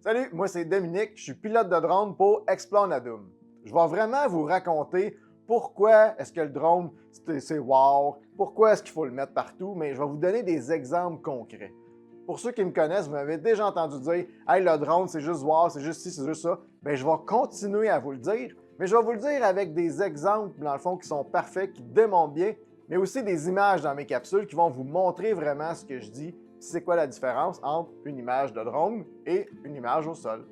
Salut, moi c'est Dominique, je suis pilote de drone pour Explore Nadum. Je vais vraiment vous raconter pourquoi est-ce que le drone c'est wow, pourquoi est-ce qu'il faut le mettre partout, mais je vais vous donner des exemples concrets. Pour ceux qui me connaissent, vous m'avez déjà entendu dire « Hey, le drone, c'est juste wow, c'est juste ci, c'est juste ça ». Bien, je vais continuer à vous le dire, mais je vais vous le dire avec des exemples, dans le fond, qui sont parfaits, qui démontrent bien, mais aussi des images dans mes capsules qui vont vous montrer vraiment ce que je dis, c'est quoi la différence entre une image de drone et une image au sol.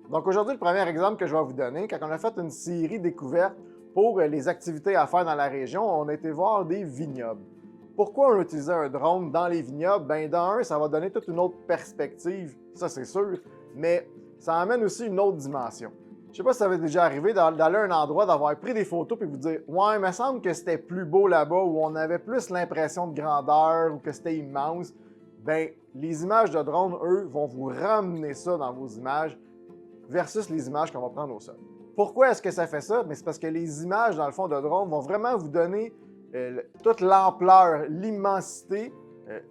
Donc aujourd'hui, le premier exemple que je vais vous donner, quand on a fait une série découverte pour les activités à faire dans la région, on a été voir des vignobles. Pourquoi on utilisait un drone dans les vignobles? Bien, d'un, ça va donner toute une autre perspective, ça c'est sûr, mais ça amène aussi une autre dimension. Je ne sais pas si ça avait déjà arrivé d'aller à un endroit, d'avoir pris des photos et vous dire « Ouais, il me semble que c'était plus beau là-bas, où on avait plus l'impression de grandeur ou que c'était immense. » Bien, les images de drone, eux, vont vous ramener ça dans vos images versus les images qu'on va prendre au sol. Pourquoi est-ce que ça fait ça? C'est parce que les images, dans le fond, de drone vont vraiment vous donner toute l'ampleur, l'immensité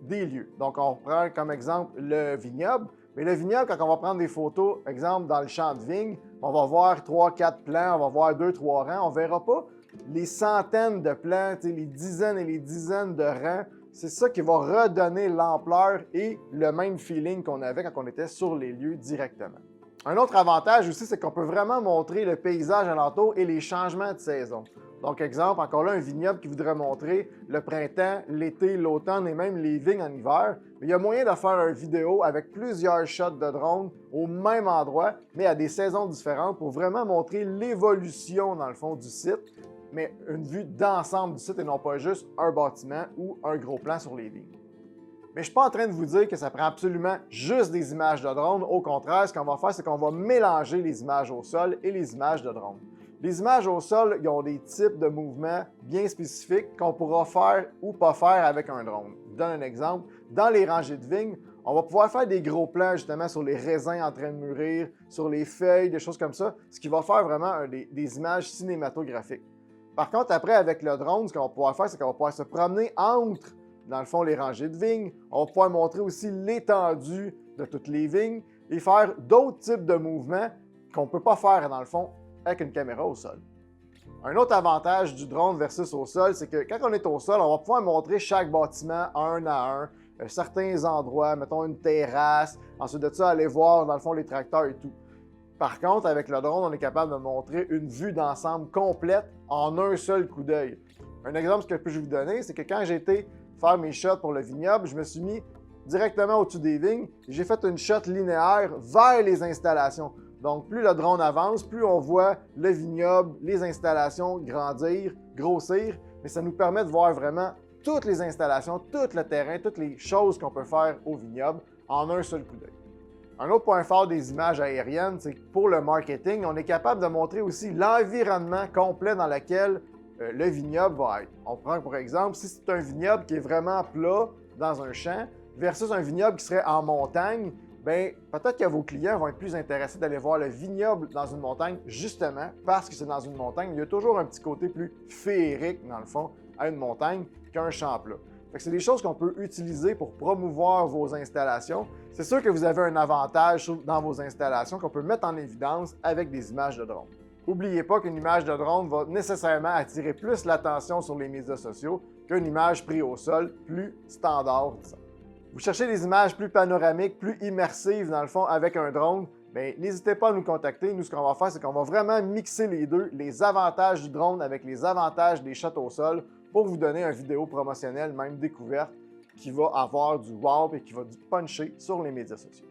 des lieux. Donc, on prend comme exemple le vignoble. Mais le vignoble, quand on va prendre des photos, exemple dans le champ de vigne, on va voir 3-4 plants, on va voir 2-3 rangs. On ne verra pas les centaines de plants, les dizaines et les dizaines de rangs. C'est ça qui va redonner l'ampleur et le même feeling qu'on avait quand on était sur les lieux directement. Un autre avantage aussi, c'est qu'on peut vraiment montrer le paysage alentour et les changements de saison. Donc, exemple, encore là, un vignoble qui voudrait montrer le printemps, l'été, l'automne et même les vignes en hiver. Mais il y a moyen de faire une vidéo avec plusieurs shots de drone au même endroit, mais à des saisons différentes pour vraiment montrer l'évolution, dans le fond, du site, mais une vue d'ensemble du site et non pas juste un bâtiment ou un gros plan sur les vignes. Mais je ne suis pas en train de vous dire que ça prend absolument juste des images de drone. Au contraire, ce qu'on va faire, c'est qu'on va mélanger les images au sol et les images de drone. Les images au sol, ils ont des types de mouvements bien spécifiques qu'on pourra faire ou pas faire avec un drone. Je vous donne un exemple. Dans les rangées de vignes, on va pouvoir faire des gros plans justement sur les raisins en train de mûrir, sur les feuilles, des choses comme ça, ce qui va faire vraiment des images cinématographiques. Par contre, après, avec le drone, ce qu'on va pouvoir faire, c'est qu'on va pouvoir se promener entre, dans le fond, les rangées de vignes. On va pouvoir montrer aussi l'étendue de toutes les vignes et faire d'autres types de mouvements qu'on ne peut pas faire, dans le fond, avec une caméra au sol. Un autre avantage du drone versus au sol, c'est que quand on est au sol, on va pouvoir montrer chaque bâtiment un à un, certains endroits, mettons une terrasse, ensuite de ça, aller voir, dans le fond, les tracteurs et tout. Par contre, avec le drone, on est capable de montrer une vue d'ensemble complète en un seul coup d'œil. Un exemple que je peux vous donner, c'est que quand j'ai été faire mes shots pour le vignoble, je me suis mis directement au-dessus des vignes et j'ai fait une shot linéaire vers les installations. Donc, plus le drone avance, plus on voit le vignoble, les installations grandir, grossir, mais ça nous permet de voir vraiment toutes les installations, tout le terrain, toutes les choses qu'on peut faire au vignoble en un seul coup d'œil. Un autre point fort des images aériennes, c'est que pour le marketing, on est capable de montrer aussi l'environnement complet dans lequel le vignoble va être. On prend par exemple, si c'est un vignoble qui est vraiment plat dans un champ versus un vignoble qui serait en montagne, bien, peut-être que vos clients vont être plus intéressés d'aller voir le vignoble dans une montagne justement parce que c'est dans une montagne. Il y a toujours un petit côté plus féerique, dans le fond, à une montagne qu'un champ plat. C'est des choses qu'on peut utiliser pour promouvoir vos installations. C'est sûr que vous avez un avantage dans vos installations qu'on peut mettre en évidence avec des images de drone. N'oubliez pas qu'une image de drone va nécessairement attirer plus l'attention sur les médias sociaux qu'une image prise au sol plus standard, disons. Vous cherchez des images plus panoramiques, plus immersives dans le fond avec un drone, bien, n'hésitez pas à nous contacter. Nous, ce qu'on va faire, c'est qu'on va vraiment mixer les deux, les avantages du drone avec les avantages des shots au sol pour vous donner une vidéo promotionnelle, même découverte, qui va avoir du wow et qui va du puncher sur les médias sociaux.